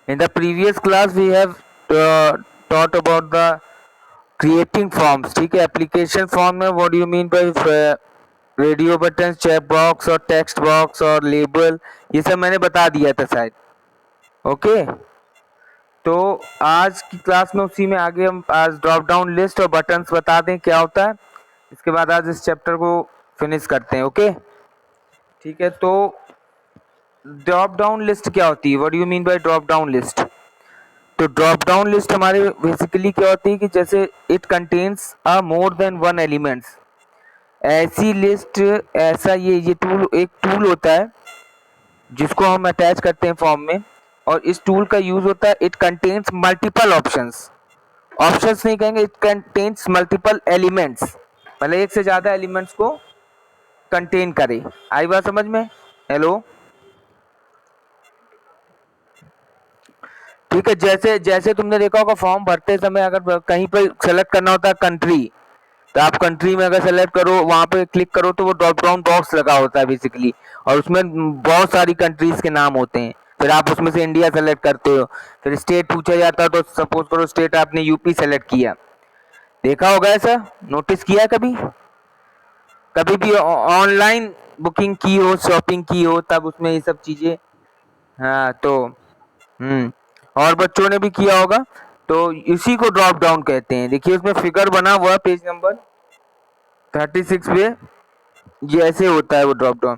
In the previous class we have taught about the creating forms. ठीक है, application form में what do you mean by radio button, check box और text box और label, ये सब मैंने बता दिया था शायद। ओके, तो आज की क्लास में उसी में आगे हम आज ड्रॉप डाउन लिस्ट और बटन्स बता दें क्या होता है, इसके बाद आज इस चैप्टर को फिनिश करते हैं। ओके ठीक है, तो ड्रॉप डाउन लिस्ट क्या होती है, what do you mean by drop down list? तो ड्रॉप डाउन लिस्ट हमारे बेसिकली क्या होती है कि जैसे it contains a more than one elements, ऐसी लिस्ट, ऐसा ये टूल, एक टूल होता है जिसको हम अटैच करते हैं फॉर्म में, और इस टूल का यूज होता है, it contains multiple options, options नहीं कहेंगे, इट कंटेन्स मल्टीपल एलिमेंट्स, मतलब एक से ज्यादा एलिमेंट्स को कंटेन करे। आई बात समझ में? हेलो, ठीक है, जैसे जैसे तुमने देखा होगा फॉर्म भरते समय अगर कहीं पर सेलेक्ट करना होता है कंट्री, तो आप कंट्री में अगर सेलेक्ट करो, वहां पे क्लिक करो, तो वो ड्रॉप डाउन बॉक्स लगा होता है बेसिकली, और उसमें बहुत सारी कंट्रीज के नाम होते हैं, फिर आप उसमें से इंडिया सेलेक्ट करते हो, फिर स्टेट पूछा जाता है, तो सपोज करो स्टेट आपने यूपी सेलेक्ट किया। देखा होगा ऐसा, नोटिस किया कभी? कभी भी ऑनलाइन बुकिंग की हो, शॉपिंग की हो, तब उसमें ये सब चीजें, हाँ तो और बच्चों ने भी किया होगा, तो इसी को ड्रॉप डाउन कहते हैं। देखिए उसमें फिगर बना हुआ है पेज नंबर 36 पे, ये ऐसे होता है वो ड्रॉप डाउन।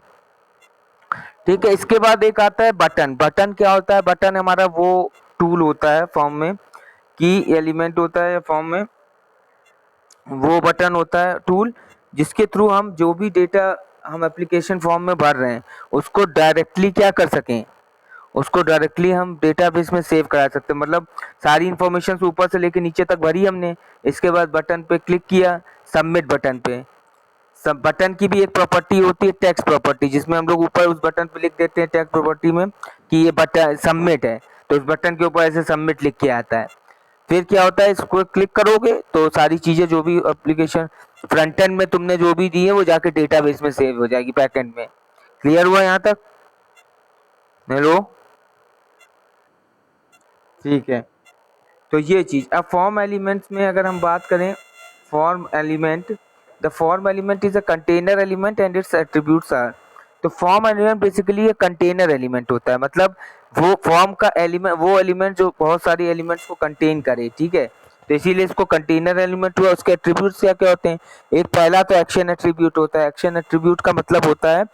ठीक है, इसके बाद एक आता है बटन। बटन क्या होता है? बटन हमारा वो टूल होता है फॉर्म में, की एलिमेंट होता है फॉर्म में, वो बटन होता है टूल, जिसके थ्रू हम जो भी डेटा हम एप्लीकेशन फॉर्म में भर रहे हैं उसको डायरेक्टली क्या कर सकें, उसको डायरेक्टली हम डेटाबेस में सेव करा सकते हैं। मतलब सारी इंफॉर्मेशन ऊपर से लेके नीचे तक भरी हमने, इसके बाद बटन पे क्लिक किया, सबमिट बटन पे। सब बटन की भी एक प्रॉपर्टी होती है टेक्स्ट प्रॉपर्टी, जिसमें हम लोग ऊपर उस बटन पे लिख देते हैं टेक्स्ट प्रॉपर्टी में कि ये बटन सबमिट है, तो उस बटन के ऊपर ऐसे सबमिट लिख के आता है। फिर क्या होता है, इसको क्लिक करोगे तो सारी चीजें जो भी एप्लीकेशन फ्रंट एंड में तुमने जो भी दी है वो जाके डेटाबेस में सेव हो जाएगी बैक एंड में। क्लियर हुआ यहाँ तक? हेलो, ठीक है, तो ये चीज। अब फॉर्म एलिमेंट्स में अगर हम बात करें, form element, the form element is a container element and its attributes are, तो फॉर्म एलिमेंट बेसिकली एक कंटेनर एलिमेंट होता है, मतलब वो फॉर्म का एलिमेंट, वो एलिमेंट जो बहुत सारी एलिमेंट्स को कंटेन करे। ठीक है, तो इसीलिए इसको कंटेनर एलिमेंट हुआ। उसके एट्रीब्यूट्स क्या क्या होते हैं? एक पहला तो एक्शन एट्रीब्यूट होता है। एक्शन एट्रीब्यूट का मतलब होता है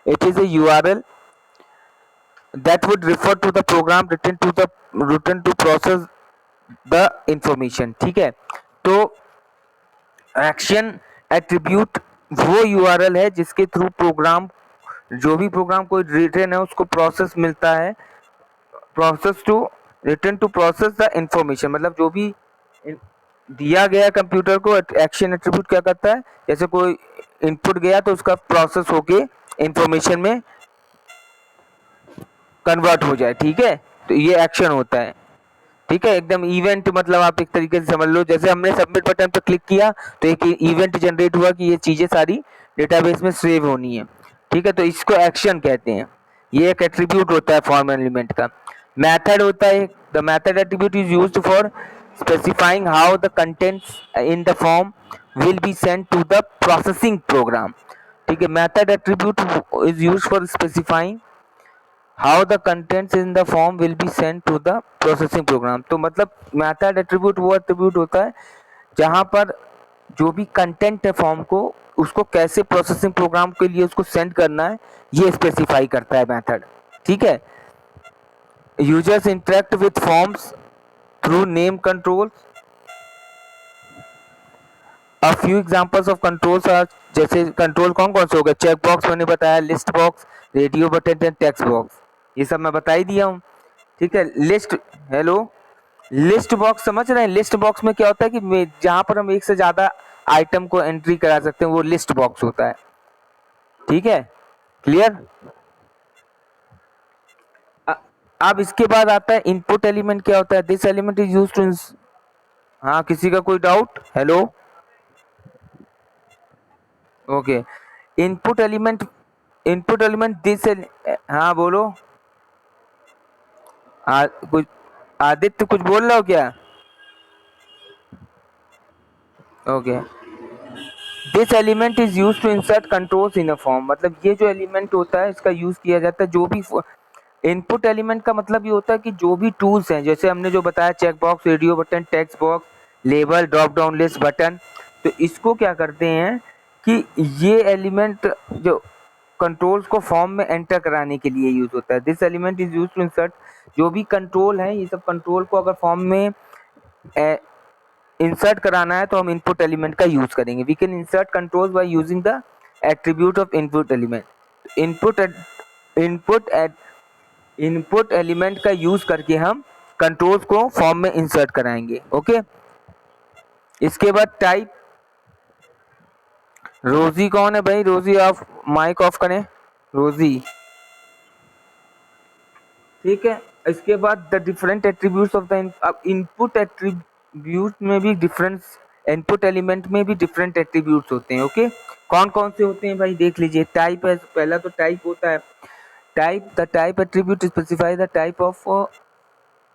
it is a URL that would refer to the program written to process the information. ठीक है, तो एक्शन एट्रीब्यूट वो यूआरएल है जिसके थ्रू प्रोग्राम, जो भी प्रोग्राम कोई रिटर्न है उसको प्रोसेस मिलता है, process to return to process the information, मतलब जो भी दिया गया कंप्यूटर को, एक्शन एट्रीब्यूट क्या करता है, जैसे कोई इनपुट गया तो उसका प्रोसेस होके इंफॉर्मेशन में कन्वर्ट हो जाए। ठीक है, तो ये एक्शन होता है। ठीक है, एकदम इवेंट, मतलब आप एक तरीके से समझ लो, जैसे हमने सबमिट बटन पर क्लिक किया तो एक इवेंट जनरेट हुआ कि ये चीजें सारी डेटाबेस में सेव होनी है। ठीक है, तो इसको एक्शन कहते हैं। ये एक एट्रीब्यूट होता है फॉर्म एलिमेंट का। मेथड होता है, the method attribute is used for specifying how the contents in the form will be sent to the processing program. ठीक है, method attribute is used for specifying how the contents in the form will be sent to the processing program. तो मतलब method attribute वो attribute होता है जहां पर जो भी कंटेंट है फॉर्म को, उसको कैसे प्रोसेसिंग प्रोग्राम के लिए उसको सेंड करना है, ये स्पेसिफाई करता है मेथड। ठीक है, users interact with forms through name control. A few examples of controls are, जैसे कंट्रोल कौन कौन से हो गए? चेक बॉक्स मैंने बताया, list box, radio button and text box, ये सब मैं बता ही दिया हूँ। ठीक है, लिस्ट, हेलो, लिस्ट बॉक्स समझ रहे हैं? लिस्ट बॉक्स में क्या होता है कि जहां पर हम एक से ज्यादा आइटम को एंट्री करा सकते हैं वो लिस्ट बॉक्स होता है। ठीक है, क्लियर? अब इसके बाद आता है इनपुट एलिमेंट। क्या होता है? This element is used to, हाँ किसी का कोई डाउट? Hello, okay, input element, input element this, हाँ बोलो, कुछ आदित्य कुछ बोल रहे हो क्या? Okay, this element is use to insert controls in a form, मतलब ये जो एलिमेंट होता है इसका यूज किया जाता है जो भी इनपुट एलिमेंट का मतलब ये होता है कि जो भी टूल्स हैं, जैसे हमने जो बताया check box, radio button, text box, label, drop down list, button, तो इसको क्या करते हैं कि ये एलिमेंट जो कंट्रोल्स को फॉर्म में एंटर कराने के लिए यूज होता है। This element is use to insert, जो भी कंट्रोल है ये सब कंट्रोल को अगर फॉर्म में इंसर्ट कराना है तो हम इनपुट एलिमेंट का यूज करेंगे। We can insert controls by using the attribute of input element. Input input element का यूज करके हम कंट्रोल्स को फॉर्म में इंसर्ट कराएंगे। ओके, इसके बाद टाइप। रोजी कौन है भाई? रोजी ऑफ माइक ऑफ करें, रोजी। ठीक है, इसके बाद the different attributes of the input attribute में भी डिफरेंस, इनपुट एलिमेंट में भी डिफरेंट एट्रीब्यूट्स होते हैं। ओके, कौन कौन से होते हैं भाई देख लीजिए। टाइप है, पहला तो टाइप होता है। Type, the type attribute specify the type of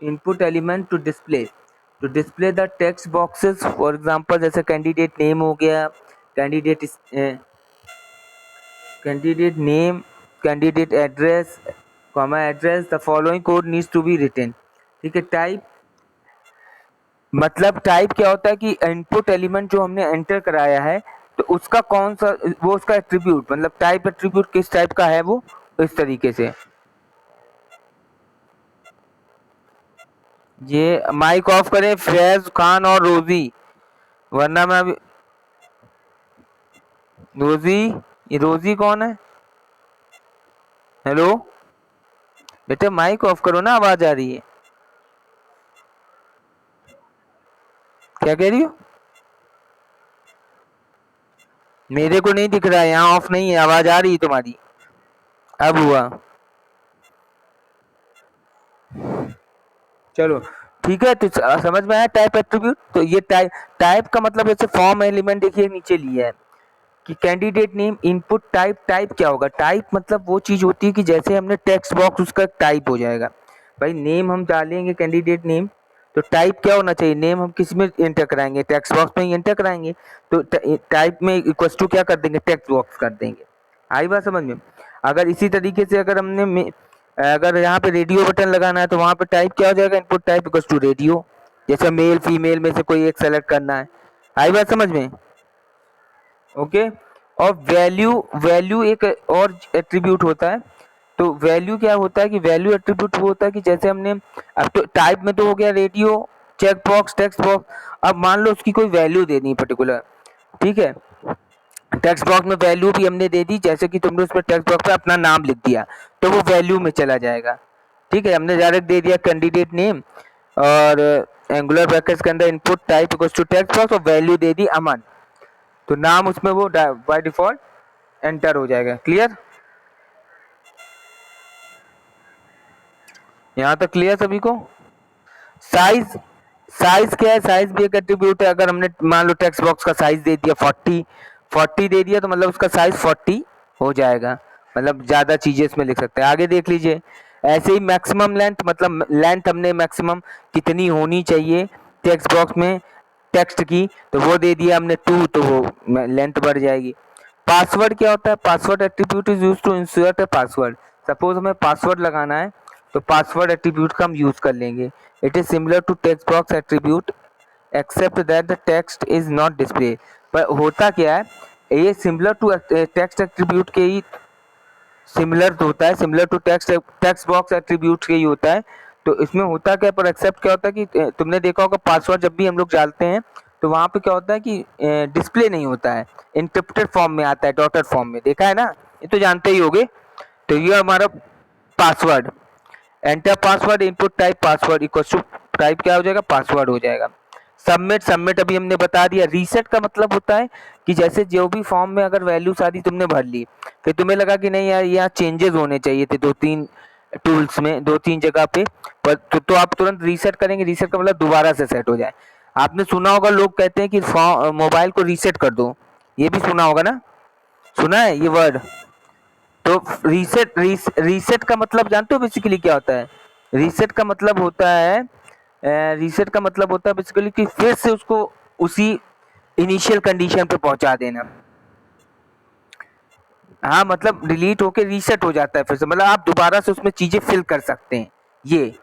input element to display the text boxes. For example जैसे कैंडिडेट नेम हो गया, candidate name, candidate address, comma address, the following code needs to be written. ठीक है, type मतलब type क्या होता है कि इनपुट एलिमेंट जो हमने एंटर कराया है तो उसका कौन सा, वो उसका एट्रीब्यूट, मतलब टाइप एट्रीब्यूट किस टाइप का है वो, इस तरीके से। ये माइक ऑफ करें फैज खान और रोजी, वरना मैं अभी। रोजी, ये रोजी कौन है? हेलो बेटे, माइक ऑफ करो ना, आवाज आ रही है। क्या कह रही हो? मेरे को नहीं दिख रहा है, यहाँ ऑफ नहीं है, आवाज आ रही है तुम्हारी। अब हुआ, चलो ठीक है। तो समझ में आया टाइप एट्रीब्यूट। तो ये टाइप, टाइप का मतलब जैसे फॉर्म एलिमेंट देखिए नीचे लिया है कि candidate name input type. Type क्या होगा? टाइप मतलब वो चीज होती है कि जैसे हमने टेक्स्ट बॉक्स, उसका टाइप हो जाएगा। भाई नेम हम डालेंगे कैंडिडेट नेम, तो टाइप क्या होना चाहिए? नेम हम किस में एंटर कराएंगे? टेक्स्ट बॉक्स में ही एंटर कराएंगे। तो टाइप में इक्वल टू क्या कर देंगे? टेक्स्ट बॉक्स कर देंगे। आई बात समझ में? अगर इसी तरीके से अगर अगर यहाँ पे रेडियो बटन लगाना है तो वहां पे टाइप क्या हो जाएगा? Input type equal to radio. जैसे मेल फीमेल में से कोई एक सेलेक्ट करना है। आई बात समझ में? ओके, और वैल्यू, वैल्यू एक और एट्रीब्यूट होता है। तो वैल्यू क्या होता है कि वैल्यू एट्रीब्यूट वो होता है कि जैसे हमने, अब तो टाइप में तो हो गया radio, check box, text box. अब मान लो उसकी कोई वैल्यू देनी है पर्टिकुलर, ठीक है। टेक्स्ट बॉक्स में वैल्यू भी हमने दे दी, जैसे कि तुमने उसमें टेक्स्ट बॉक्स में अपना नाम लिख दिया तो वो वैल्यू में चला जाएगा। ठीक है, हमने डायरेक्ट दे दिया कैंडिडेट नेम और एंगुलर ब्रैकेट्स के अंदर input type equals to text box और वैल्यू दे दी अमन, तो नाम उसमें वो बाय डिफॉल्ट एंटर हो जाएगा। क्लियर? यहाँ तक क्लियर सभी को? साइज, साइज क्या है? साइज भी एक एट्रीब्यूट है। अगर हमने मान लो टेक्स्ट बॉक्स का साइज दे दिया 40 दे दिया तो मतलब उसका साइज 40 हो जाएगा, मतलब ज्यादा चीजें इसमें लिख सकते हैं। आगे देख लीजिए। ऐसे ही मैक्सिमम लेंथ, मतलब लेंथ हमने मैक्सिमम कितनी होनी चाहिए टेक्स्ट बॉक्स में टेक्स्ट की, तो वो दे दिया हमने 2, तो वो लेंथ बढ़ जाएगी। पासवर्ड क्या होता है? Password attribute is use to insert a password. Suppose हमें पासवर्ड लगाना है तो पासवर्ड एट्रीब्यूट का हम यूज कर लेंगे। It is similar to text box attribute except that the text is not display. पर होता क्या है, ये सिमिलर टू टेक्स्ट एट्रीब्यूट के ही सिमिलर होता है, similar to text box attribute के ही होता है। तो इसमें होता क्या, पर एक्सेप्ट क्या होता है कि तुमने देखा होगा पासवर्ड जब भी हम लोग डालते हैं तो वहां पे क्या होता है कि डिस्प्ले नहीं होता है, इंक्रिप्टेड फॉर्म में आता है, डॉटेड फॉर्म में। देखा है ना, ये तो जानते ही होगे। तो ये हमारा password, enter password input type password equal to type क्या हो जाएगा? पासवर्ड हो जाएगा। सबमिट, सबमिट अभी हमने बता दिया। रीसेट का मतलब होता है कि जैसे जो भी फॉर्म में अगर वैल्यू सारी तुमने भर ली, फिर तुम्हें लगा कि नहीं यार यहाँ चेंजेस होने चाहिए थे 2-3 टूल्स में, 2-3 जगह पे, पर तो आप तुरंत रीसेट करेंगे। रीसेट का मतलब दोबारा से सेट हो जाए। आपने सुना होगा लोग कहते हैं कि मोबाइल को रीसेट कर दो, ये भी सुना होगा ना? सुना है ये वर्ड? तो रीसेट का मतलब जानते हो बेसिकली क्या होता है? रीसेट का मतलब होता है रीसेट का मतलब होता है बेसिकली कि फिर से उसको उसी इनिशियल कंडीशन पे पहुंचा देना। हाँ, मतलब डिलीट होके रीसेट हो जाता है फिर से, मतलब आप दोबारा से उसमें चीजें फिल कर सकते हैं। ये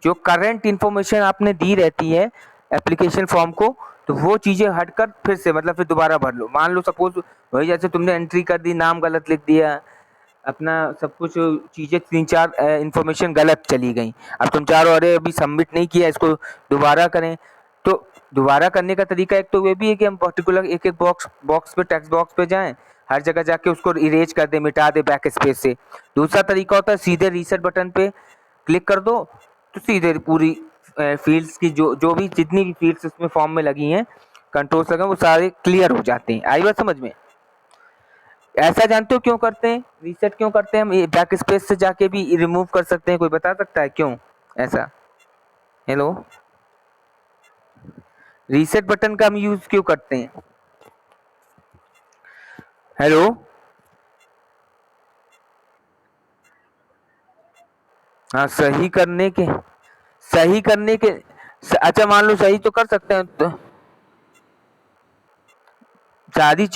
जो करंट इंफॉर्मेशन आपने दी रहती है एप्लीकेशन फॉर्म को, तो वो चीजें हटकर फिर से मतलब फिर दोबारा भर लो। मान लो सपोज वही जैसे तुमने एंट्री कर दी, नाम गलत लिख दिया, अपना सब कुछ चीजें 3-4 इंफॉर्मेशन गलत चली गई। अब तुम चाह रहे हो अरे अभी सबमिट नहीं किया, इसको दोबारा करें। तो दोबारा करने का तरीका एक तो वे भी है कि हम पर्टिकुलर एक एक बॉक्स पे, टेक्स्ट बॉक्स पे जाएं, हर जगह जाके उसको इरेज कर दे, मिटा दे बैक स्पेस से। दूसरा तरीका होता है सीधे रीसेट बटन पे क्लिक कर दो, तो सीधे पूरी फील्ड्स की जो जो भी जितनी भी फील्ड्स उसमें फॉर्म में लगी हैं, कंट्रोल्स लगे, वो सारे क्लियर हो जाते हैं। आई बात समझ में? ऐसा जानते हो क्यों करते हैं, रीसेट क्यों करते हैं? हम बैक स्पेस से जाके भी रिमूव कर सकते हैं, कोई बता सकता है क्यों ऐसा? हेलो, रीसेट बटन का हम यूज क्यों करते हैं? हेलो, हाँ, सही करने के अच्छा मान लो सही तो कर सकते हैं तो सारी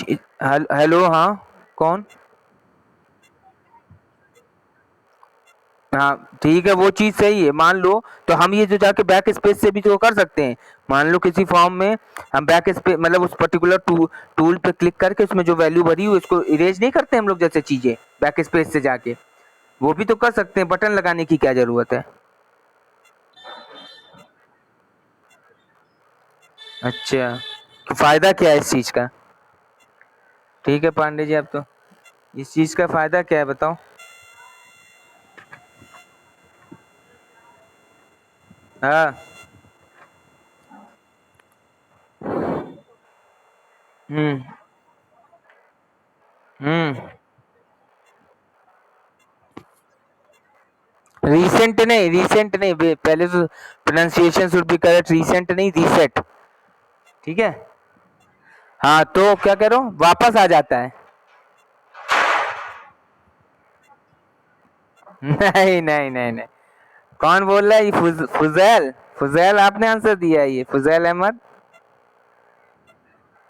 हेलो, हाँ, कौन? हाँ ठीक है, वो चीज सही है, मान लो। तो हम ये जो जाके बैक स्पेस से भी तो कर सकते हैं। मान लो किसी फॉर्म में हम बैक स्पेस मतलब उस पर्टिकुलर टूल पे क्लिक करके उसमें जो वैल्यू भरी हुई उसको इरेज नहीं करते हम लोग जैसे चीजें बैक स्पेस से जाके, वो भी तो कर सकते हैं। बटन लगाने की क्या जरूरत है? अच्छा, तो फायदा क्या है इस चीज का? ठीक है पांडे जी, आप तो इस चीज का फायदा क्या है बताओ? हाँ। हम्म। हम्म। रीसेंट नहीं पहले तो pronunciation should be correct, recent नहीं, रीसेट। ठीक है। हाँ, तो क्या कह रहा हूँ, वापस आ जाता है। नहीं नहीं नहीं नहीं, कौन बोल रहा है? ये फुजैल, फुजैल आपने आंसर दिया है, ये फुजैल अहमद।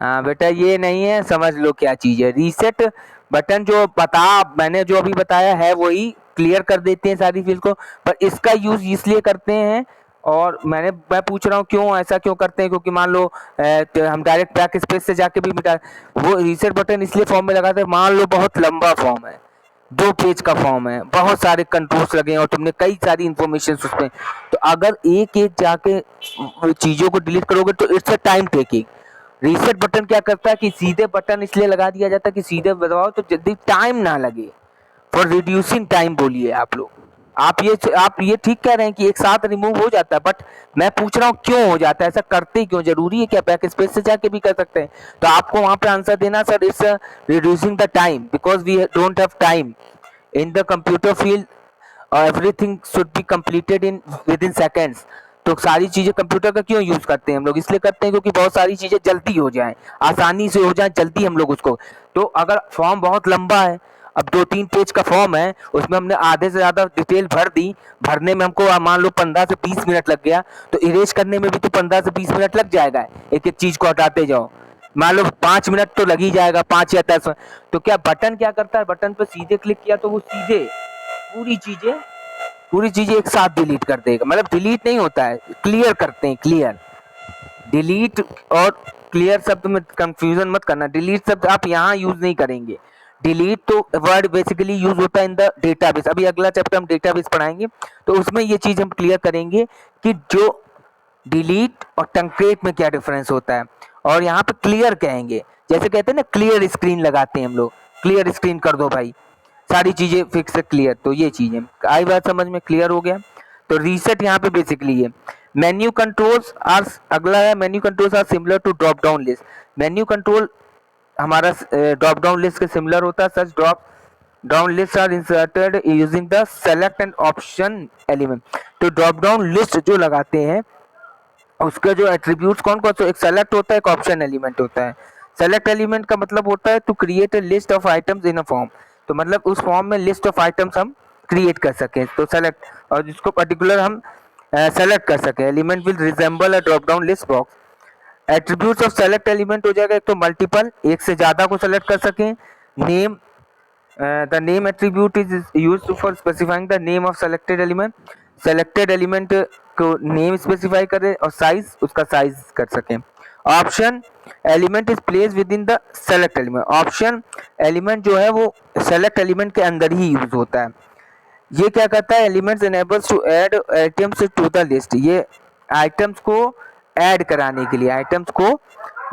हाँ बेटा, ये नहीं है, समझ लो क्या चीज है। रीसेट बटन जो मैंने जो अभी बताया है वही क्लियर कर देते हैं सारी फील्ड को, पर इसका यूज इसलिए करते हैं। और मैं पूछ रहा हूँ क्यों ऐसा क्यों करते हैं, क्योंकि मान लो तो हम डायरेक्ट बैक स्पेस से जाके भी मिटा, वो रीसेट बटन इसलिए फॉर्म में लगाते हैं। मान लो बहुत लंबा फॉर्म है, 2 पेज का फॉर्म है, बहुत सारे कंट्रोल्स लगे हैं और तुमने कई सारी इंफॉर्मेशन उसमें, तो अगर एक एक जाके चीजों को डिलीट करोगे तो it's a time taking. Reset button क्या करता है कि सीधे बटन इसलिए लगा दिया जाता है कि सीधे दबाओ तो जल्दी टाइम ना लगे, फॉर रिड्यूसिंग टाइम बोलिए आप लोग। आप ये ठीक कह रहे हैं कि एक साथ रिमूव हो जाता है, बट मैं पूछ रहा हूँ क्यों हो जाता है, ऐसा करते ही क्यों? जरूरी है क्या? बैक स्पेस से जाके भी कर सकते हैं। तो आपको वहां पे आंसर देना sir, it's reducing the time because we don't have time in the computer field, everything should be completed in with in seconds. तो सारी चीजें कंप्यूटर का क्यों यूज करते हैं हम लोग? इसलिए करते हैं क्योंकि बहुत सारी चीजें जल्दी हो जाएं, आसानी से हो जाए, जल्दी हम लोग उसको। तो अगर फॉर्म बहुत लंबा है, अब 2-3 पेज का फॉर्म है, उसमें हमने आधे से ज्यादा डिटेल भर दी, भरने में हमको मान लो 15 से 20 मिनट लग गया, तो इरेज करने में भी तो 15 से 20 मिनट लग जाएगा, एक एक चीज को हटाते जाओ। मान लो 5 मिनट तो लग ही जाएगा, 5 या 10। तो क्या बटन क्या करता है, बटन पर सीधे क्लिक किया तो वो सीधे पूरी चीजें पूरी चीजें एक साथ डिलीट कर देगा। मतलब डिलीट नहीं होता है, क्लियर करते हैं, क्लियर। डिलीट और क्लियर शब्द में कंफ्यूजन मत करना, डिलीट शब्द आप यहाँ यूज नहीं करेंगे। डिलीट तो वर्ड बेसिकली यूज होता है इन द डेटाबेस, अभी अगला चैप्टर हम डेटाबेस पढ़ाएंगे, तो उसमें ये चीज हम क्लियर करेंगे कि जो डिलीट और ट्रंकेट में क्या डिफरेंस होता है। और यहाँ पे क्लियर कहेंगे, जैसे कहते हैं ना क्लियर स्क्रीन लगाते हैं हम लोग, क्लियर स्क्रीन कर दो भाई, सारी चीजें फिक्स है, क्लियर। तो ये चीजें आई बात समझ में, क्लियर हो गया? तो रीसेट यहाँ पे बेसिकली है। मेन्यू कंट्रोल्स आर, अगला है menu controls are similar to drop down list. Menu control हमारा ड्रॉप डाउन लिस्ट के सिमिलर होता है। Such drop down list are inserted using the select and option element. तो ड्रॉप डाउन लिस्ट जो लगाते हैं उसके जो एट्रीब्यूट्स कौन कौन से, एक सेलेक्ट होता है, एक ऑप्शन एलिमेंट होता है। सेलेक्ट एलिमेंट का मतलब होता है to create a list of items in a form, तो मतलब उस फॉर्म में लिस्ट ऑफ आइटम्स हम क्रिएट कर सकें, तो सेलेक्ट। और जिसको पर्टिकुलर हम सेलेक्ट कर सके। Element will resemble a drop down list box. Attributes of select element हो जाएगा, एक तो मल्टीपल, एक से ज्यादा को सेलेक्ट कर सके। Name, the name attribute is used for specifying the name of selected element. Selected element को नेम स्पेसिफाई करे, और साइज, उसका साइज कर सके। Option, element is place with in the select element. Option element जो है वो सेलेक्ट एलिमेंट के अंदर ही यूज होता है। ये क्या करता है, elements enables to add items to the list. ये आइटम्स को ऐड कराने के लिए, आइटम्स को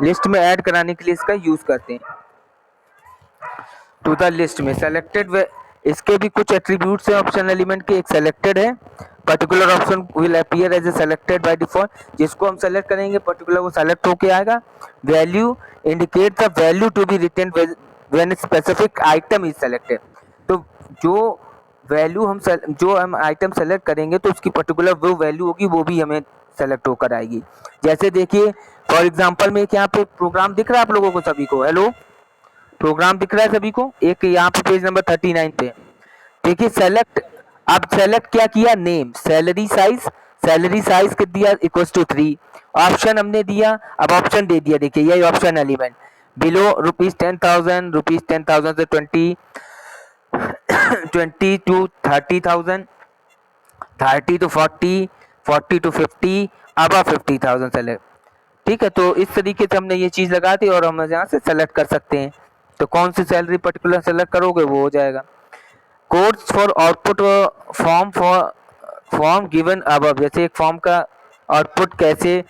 लिस्ट में ऐड कराने के लिए इसका यूज करते हैं। टू द लिस्ट में सेलेक्टेड, इसके भी कुछ एट्रीब्यूट्स हैं ऑप्शन एलिमेंट के। एक सेलेक्टेड है, particular option will appear as a selected by default. जिसको हम सेलेक्ट करेंगे पर्टिकुलर वो सेलेक्ट होके आएगा। Value indicate the value to be retain when specific item is selected. तो जो वैल्यू जो हम आइटम सेलेक्ट करेंगे तो उसकी पर्टिकुलर वो वैल्यू होगी, वो भी हमें सेलेक्ट होकर आएगी। जैसे देखिए फॉर एग्जांपल में एक यहाँ पे प्रोग्राम दिख रहा है आप लोगों को सभी को, हेलो, प्रोग्राम दिख रहा है सभी को, एक यहाँ पे पेज नंबर 39 पे देखिए सेलेक्ट। अब सेलेक्ट क्या किया, नेम, सैलरी साइज कित दिया, इक्वल टू 3। ऑप्शन हमने दिया, अब ऑप्शन दे दिया, देखिए यही ऑप्शन एलिमेंट। बिलो ₹10,000, ₹10,000 से 20 to 30,000, 30 to 40, 40 to 50, अब 50,000 सेलेक्ट। ठीक है, तो इस तरीके से हमने ये चीज लगा दी और हम यहाँ से सेलेक्ट कर सकते हैं। तो कौन सी सैलरी पर्टिकुलर सेलेक्ट करोगे वो हो जाएगा। Codes for output form given above, जैसे एक फॉर्म का आउटपुट कैसे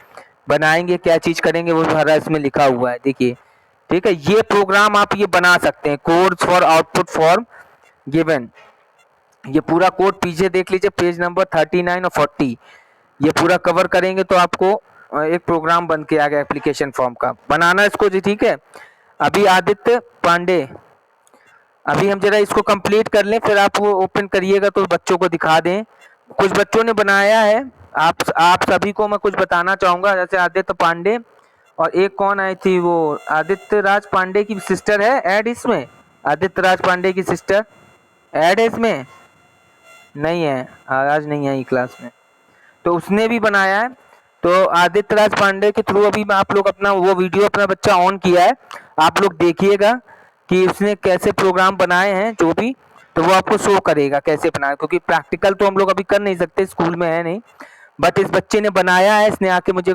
बनाएंगे, क्या चीज करेंगे, वो सारा इसमें लिखा हुआ है देखिए। ठीक है, ये प्रोग्राम आप ये बना सकते हैं, codes for output form given. ये पूरा कोड पीछे देख लीजिए, पेज नंबर 39 और 40, ये पूरा कवर करेंगे तो आपको एक प्रोग्राम बन के आ गया एप्लीकेशन फॉर्म का। बनाना इसको जी, ठीक है। अभी आदित्य पांडे, अभी हम जरा इसको कंप्लीट कर लें, फिर आप वो ओपन करिएगा तो बच्चों को दिखा दें। कुछ बच्चों ने बनाया है, आप सभी को मैं कुछ बताना चाहूँगा। जैसे आदित्य पांडे, और एक कौन आई थी, वो आदित्य राज पांडे की सिस्टर है ऐड इसमें, आदित्य राज पांडे की सिस्टर ऐड है इसमें, नहीं है, आज नहीं आई क्लास में, तो उसने भी बनाया है। तो आदित्य राज पांडे के थ्रू अभी मैं आप लोग अपना वो वीडियो अपना बच्चा ऑन किया है, आप लोग देखिएगा कि उसने कैसे प्रोग्राम बनाए हैं जो भी, तो वो आपको शो करेगा कैसे बनाया, क्योंकि प्रैक्टिकल तो हम लोग अभी कर नहीं सकते, स्कूल में है नहीं, बट इस बच्चे ने बनाया है, इसने आके मुझे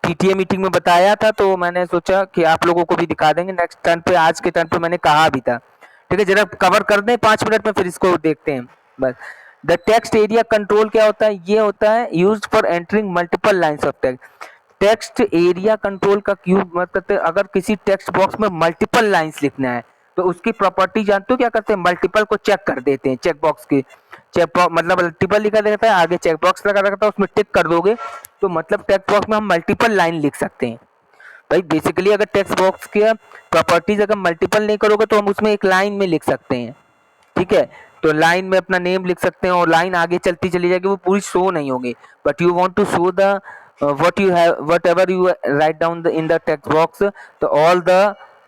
पीटीए मीटिंग में बताया था, तो मैंने सोचा कि आप लोगों को भी दिखा देंगे नेक्स्ट टर्न पे। आज के टर्न पे मैंने कहा भी था, ठीक है, जरा कवर कर दें 5 मिनट में, फिर इसको देखते हैं बस। द टेक्स्ट एरिया कंट्रोल क्या होता है, ये होता है used for entering multiple lines of text. Text area control का क्यों मतलब, अगर किसी टेक्स्ट बॉक्स में मल्टीपल लाइंस लिखना है तो उसकी प्रॉपर्टी जानते हो क्या करते हैं, मल्टीपल को चेक कर देते हैं, चेक बॉक्स की, चेक बॉक्स मतलब मल्टीपल लिखा रहता है, आगे चेक बॉक्स लगा रहता है, उसमें टिक कर दोगे तो मतलब टेक्स्ट बॉक्स में हम मल्टीपल लाइन लिख सकते हैं। भाई बेसिकली अगर टेक्स्ट बॉक्स की प्रॉपर्टीज अगर मल्टीपल नहीं करोगे तो हम उसमें एक लाइन में लिख सकते हैं, ठीक है। तो लाइन में अपना नेम लिख सकते हैं और लाइन आगे चलती चली जाएगी, वो पूरी शो नहीं होगी, but you want to show the what you have, whatever you write down in the text box, तो all the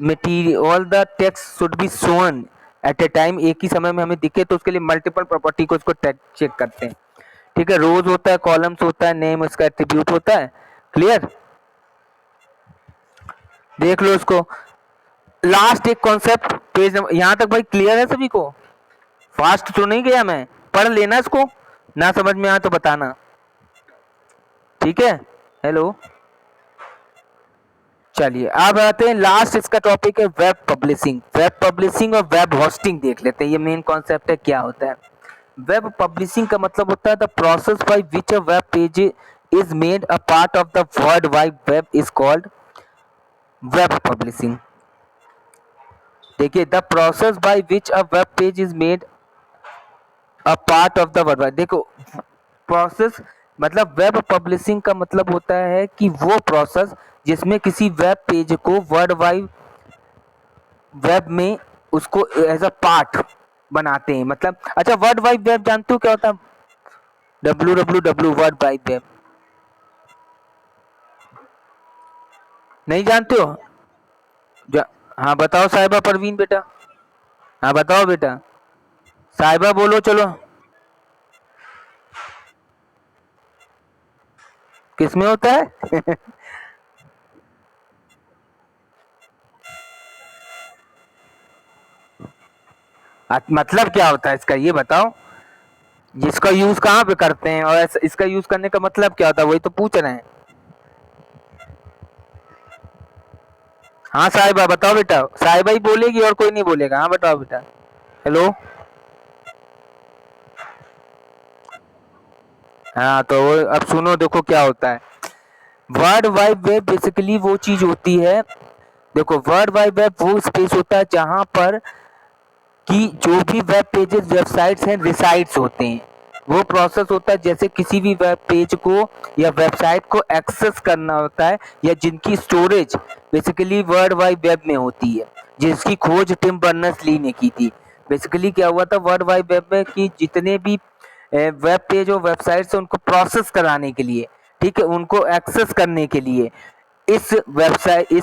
material, all the text should be shown at a time, एक ही समय में हमें दिखे, तो उसके लिए मल्टीपल प्रॉपर्टी को इसको चेक करते हैं, ठीक है। रोज होता है, कॉलम्स होता है, नेम उसका एट्रीब्यूट होता है, क्लियर, देख लो इसको। लास्ट एक कॉन्सेप्ट पेज नंबर, यहाँ तक भाई क्लियर है सभी को, फास्ट तो नहीं गया मैं, पढ़ लेना इसको, ना समझ में आया तो बताना, ठीक है। हेलो, चलिए अब आते हैं लास्ट, इसका टॉपिक है वेब पब्लिशिंग। वेब पब्लिशिंग और वेब होस्टिंग देख लेते हैं, ये मेन कॉन्सेप्ट है, क्या होता है। वेब पब्लिशिंग का मतलब होता है the process by which a web page is made a part of the world wide web is called web publishing. देखिए, the process by which a web page is made a part of the world wide, देखो process मतलब web publishing का मतलब होता है कि वो process जिसमें किसी वेब पेज को वर्ल्ड वाइड वेब में उसको एज अ पार्ट बनाते हैं, मतलब अच्छा वर्ल्ड वाइड वेब जानते हो क्या होता है, www वर्ल्ड वाइड वेब नहीं जानते हो, हाँ बताओ साहिबा परवीन बेटा, हाँ बताओ बेटा, साहिबा बोलो चलो, किसमें होता है? मतलब क्या होता है इसका, ये बताओ। जिसका यूज कहाँ पे करते हैं, और इसका यूज करने का मतलब क्या होता है, वही तो पूछ रहे हैं। हाँ साहिबा बताओ बेटा, साहिबा ही बोलेगी और कोई नहीं बोलेगा। हाँ बताओ बेटा। हेलो। हाँ तो अब सुनो, देखो क्या होता है। वर्ल्ड वाइड वेब बेसिकली वो चीज होती है, देखो वर्ल्ड वाइड वेब वो स्पेस होता है जहां पर कि जो भी वेब पेजेस वेबसाइट्स हैं रिसाइट्स होते हैं। वो प्रोसेस होता है जैसे किसी भी वेब पेज को या वेबसाइट को एक्सेस करना होता है, या जिनकी storage basically world wide web में होती है, जिसकी खोज टिम बर्नर्स ली ने की थी। बेसिकली क्या हुआ था वर्ल्ड वाइड वेब में कि जितने भी वेब पेज और वेबसाइट्स उनको प्रोसेस कराने के लिए, ठीक है, उनको एक्सेस करने के लिए इस वेबसाइट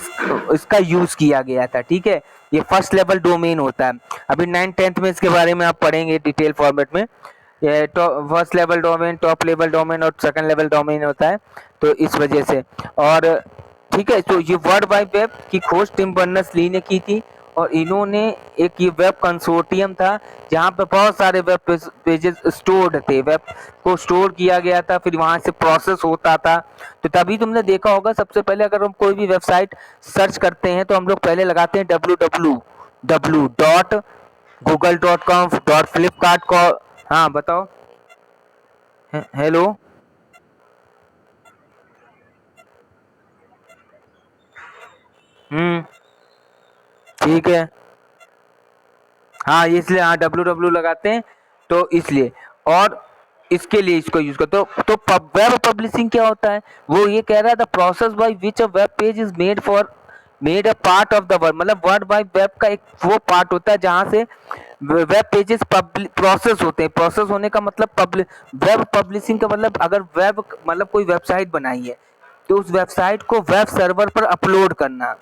इसका यूज किया गया था। ठीक है, ये फर्स्ट लेवल डोमेन होता है। अभी 9th-10th में इसके बारे में आप पढ़ेंगे डिटेल फॉर्मेट में। ये first level domain, top level domain और सेकंड लेवल डोमेन होता है, तो इस वजह से। और ठीक है, तो ये वर्ल्ड वाइड वेब की खोज टिम बर्नर्स ली ने की थी, और इन्होंने एक ये वेब कंसोर्टियम था जहाँ पे बहुत सारे वेब पेजेस स्टोर्ड थे, वेब को स्टोर किया गया था, फिर वहां से प्रोसेस होता था। तो तभी तुमने देखा होगा सबसे पहले अगर हम कोई भी वेबसाइट सर्च करते हैं तो हम लोग पहले लगाते हैं www.google.com .flipkart को। हाँ बताओ। हेलो। ठीक है। हाँ इसलिए, हाँ डब्ल्यू लगाते हैं, तो इसलिए। और इसके लिए इसको यूज करते तो वेब पब्लिशिंग क्या होता है, वो ये कह रहा है the process by which a web page is made a part of the word, मतलब वर्ड बाय वेब का एक वो पार्ट होता है जहां से वेब पेजेस प्रोसेस होते हैं। प्रोसेस होने का मतलब वेब पब्लिशिंग का मतलब, अगर वेब मतलब कोई वेबसाइट बनाई है तो उस वेबसाइट को वेब सर्वर पर अपलोड करना,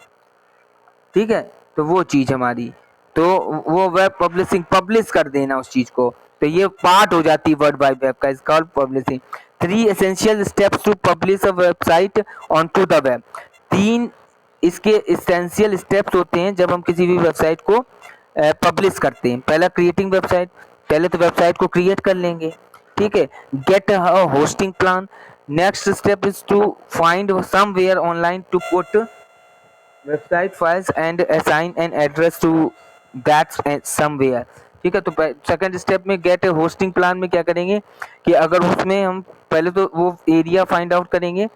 ठीक है, तो वो चीज हमारी, तो वो वेब पब्लिशिंग, पब्लिश कर देना उस चीज को, तो ये पार्ट हो जाती है वर्ड बाय वेब का, is called publishing. 3 essential steps to publish a website on to the web. 3 इसके एसेंशियल स्टेप्स होते हैं जब हम किसी भी वेबसाइट को पब्लिश करते हैं। पहला क्रिएटिंग वेबसाइट, पहले तो वेबसाइट को क्रिएट कर लेंगे, ठीक है। Get a hosting plan, next step is to find somewhere online to put website files and assign an address to that somewhere. ठीक है, तो सेकंड स्टेप में गेट होस्टिंग प्लान में क्या करेंगे कि अगर उसमें हम पहले तो वो एरिया फाइंड आउट करेंगे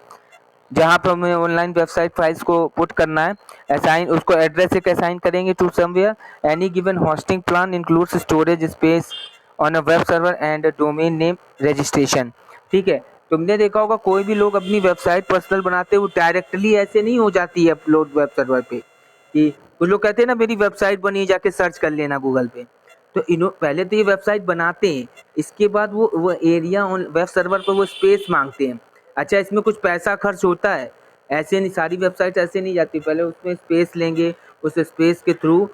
जहाँ पे हमें ऑनलाइन वेबसाइट फाइल्स को पुट करना है, असाइन उसको एड्रेस एक असाइन करेंगे to somewhere. Any given hosting plan includes storage space on a web server and domain name registration. ठीक है, तुमने देखा होगा कोई भी लोग अपनी वेबसाइट पर्सनल बनाते हैं वो डायरेक्टली ऐसे नहीं हो जाती है अपलोड वेब सर्वर पे, कि कुछ लोग कहते हैं ना मेरी वेबसाइट बनी, जाके सर्च कर लेना गूगल पे। तो इन्हों पहले तो ये वेबसाइट बनाते हैं, इसके बाद वो एरिया वेब सर्वर पर वो स्पेस मांगते हैं। अच्छा, इसमें कुछ पैसा खर्च होता है, ऐसे नहीं, सारी वेबसाइट ऐसे नहीं जाती, पहले उसमें स्पेस लेंगे, उस स्पेस के थ्रू,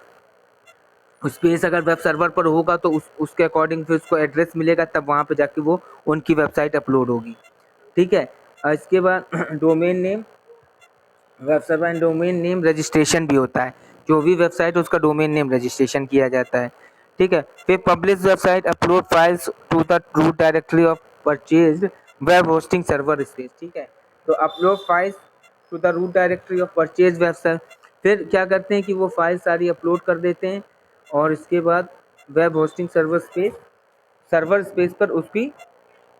स्पेस अगर वेब सर्वर पर होगा तो उसके अकॉर्डिंग फिर उसको एड्रेस मिलेगा, तब वहाँ पे जाके वो उनकी वेबसाइट अपलोड होगी। ठीक है, और इसके बाद domain name, web server and domain name registration भी होता है, जो भी वेबसाइट उसका डोमेन नेम रजिस्ट्रेशन किया जाता है। ठीक है, फिर publish website upload files to the root directory of purchase web hosting server space. ठीक है, तो upload files to the root directory of purchase website, फिर क्या करते हैं कि वो फाइल सारी अपलोड कर देते हैं, और इसके बाद वेब होस्टिंग सर्वर स्पेस पर उसकी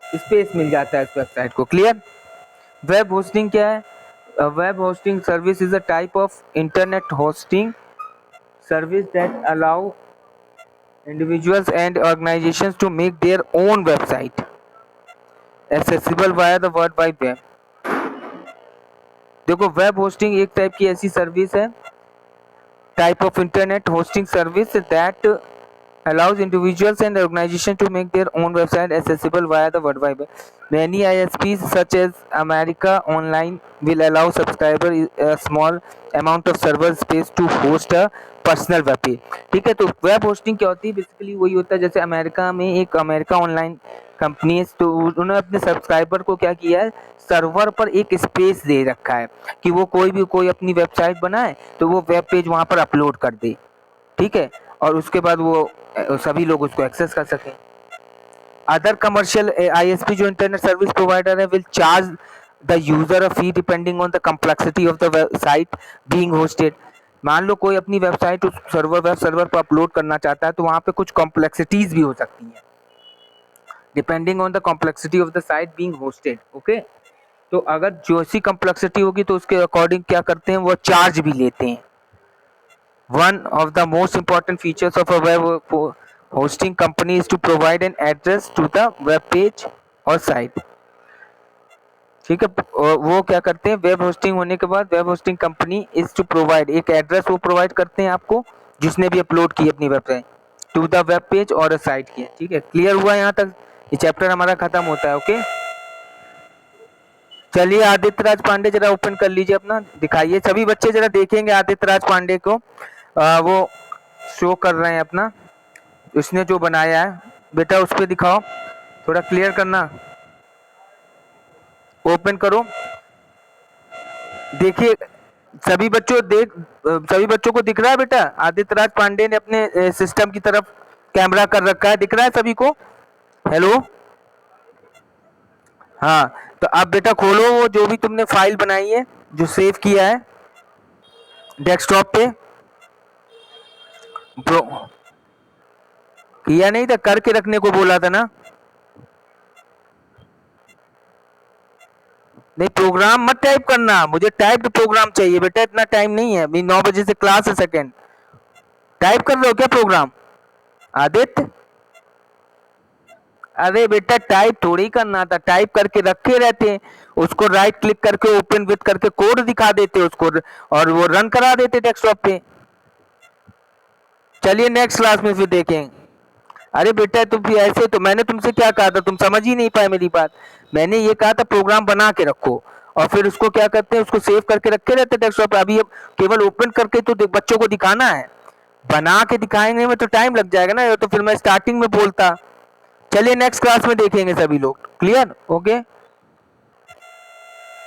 स्पेस मिल जाता है इस वेबसाइट को। क्लियर। वेब होस्टिंग क्या है? Web hosting service is a type of internet hosting service that allow individuals and organizations to make their own website accessible via the world wide web। देखो web hosting एक type की ऐसी service है, type of internet hosting service that allows individuals and organizations to make their own website accessible via the world wide web. Many ISPs such as America Online will allow subscribers a small amount of server space to host a personal web page। ठीक है, तो web hosting क्या होती है, basically वही होता है जैसे अमेरिका में एक अमेरिका ऑनलाइन कंपनीज, तो उन्होंने अपने सब्सक्राइबर को क्या किया है, सर्वर पर एक स्पेस दे रखा है कि वो कोई अपनी वेबसाइट बनाए तो वो वेब पेज वहां पर अपलोड कर दे, ठीक है, और उसके बाद वो सभी लोग उसको एक्सेस कर सकें। अदर कमर्शियल ISP जो इंटरनेट सर्विस प्रोवाइडर है will charge the user a fee depending on the complexity of the site being hosted. मान लो कोई अपनी वेबसाइट उस वेब सर्वर पर अपलोड करना चाहता है तो वहाँ पे कुछ कॉम्प्लेक्सिटीज भी हो सकती हैं, depending on the complexity of the site being hosted. Okay, तो अगर जो सी कॉम्प्लेक्सिटी होगी तो उसके अकॉर्डिंग क्या करते हैं, वो चार्ज भी लेते हैं। One of the most important features of a web hosting company is to provide an address to the web page और साइट, ठीक है। वो क्या करते हैं, वेब होस्टिंग होने के बाद web hosting company is to provide एक एड्रेस, वो प्रोवाइड करते हैं आपको जिसने भी अपलोड की अपनी website to the web page और साइट की, ठीक है। क्लियर हुआ यहाँ तक, ये चैप्टर हमारा खत्म होता है। ओके, चलिए आदित्य राज पांडे जरा ओपन कर लीजिए अपना, दिखाइए, सभी बच्चे जरा देखेंगे आदित्य राज पांडे को। वो शो कर रहे हैं अपना, उसने जो बनाया है, बेटा उस पर दिखाओ, थोड़ा क्लियर करना, ओपन करो, देखिए सभी बच्चों को दिख रहा है बेटा, आदित्य राज पांडे ने अपने सिस्टम की तरफ कैमरा कर रखा है, दिख रहा है सभी को? हेलो, हाँ, तो अब बेटा खोलो वो जो भी तुमने फाइल बनाई है, जो सेव किया है डेस्कटॉप पे, ब्रो किया नहीं था, करके रखने को बोला था ना। नहीं, प्रोग्राम मत टाइप करना, मुझे टाइप्ड प्रोग्राम चाहिए बेटा, इतना टाइम नहीं है, अभी 9 बजे से क्लास है सेकंड। टाइप कर रहे हो क्या प्रोग्राम आदित्य? अरे बेटा टाइप थोड़ी करना था, टाइप करके रखे रहते हैं, उसको राइट क्लिक करके ओपन विथ करके कोड दिखा देते उसको और वो रन करा देते डेस्कटॉप पे। चलिए नेक्स्ट क्लास में फिर देखें। अरे बेटा तुम भी ऐसे, तो मैंने तुमसे क्या कहा था, तुम समझ ही नहीं पाए मेरी बात। मैंने ये कहा था प्रोग्राम बना के रखो और फिर उसको क्या करते हैं, उसको सेव करके रखे रहते डेस्कटॉप पे। अभी अब केवल ओपन करके तो बच्चों को दिखाना है, बना के दिखाएंगे में तो टाइम लग जाएगा ना, तो फिर मैं स्टार्टिंग में बोलता। चलिए नेक्स्ट क्लास में देखेंगे सभी लोग, क्लियर? ओके,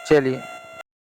चलिए।